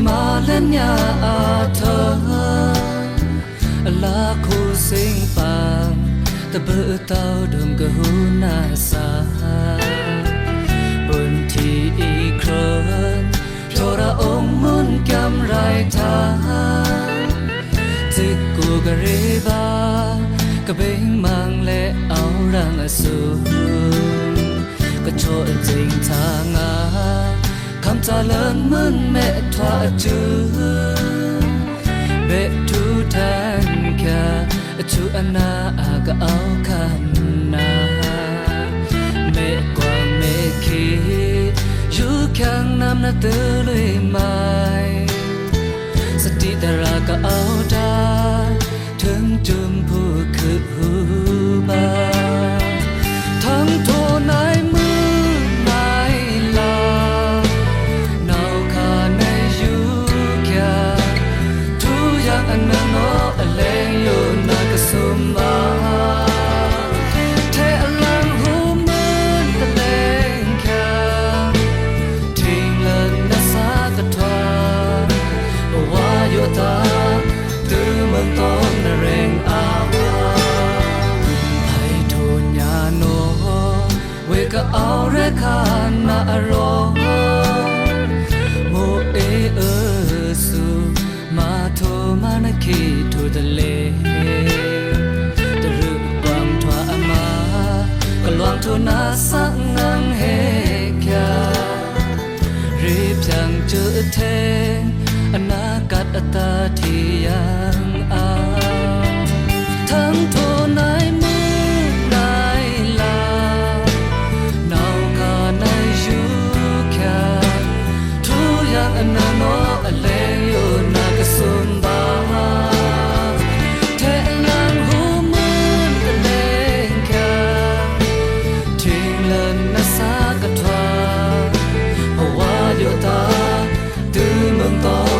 มาเล่นยาเธอลาคูสิงปามตะเบือเต้าดมกะหูนาสาบนที่อีครนโทระองมุนกำไรทางจิกกูกะรีบากะเบงมังและเอารังอสูก็โชดจริงทางคำจาเลินมึนแม่ทว่าจือเบทูแทนแค่ชูอันนาก็เอาคันนาเมกว่าเมคิดอยู่ข้างน้ำนาตื่นเลยไหมสติดาราก็เอาได้ถึงจุมผู้คือหูบาทั้งโทนายมือนายลาเนาขาในอยู่แค่ทุกอย่างอันนั้นโน้แรงอยู่นากสมมาเทอลังหูมืนตะเลงแค่ทิ้งเลินนาสากะทวาว่าโยตาตื้อเมืองต้นแรงอาให้ทุนยาโนเวก็เอาเรคานาโรโมเอสูมาโทมานาคีทูทะเลตรึกวางทว่ามาก็ลวงทุนาสังงังเฮแค่รีบยังเจอเทอนาคตอัตาที่ยังทั้งโทนายมือนายลาเนาขาในอยู่แค่ทุกอย่างอันนั้นโน้แรงอยู่นากสมบาเทลังหูมืนตะเลงแค่ทิ้งเลินนาสากะทวาว่าโยตาตื้อเมืองต้น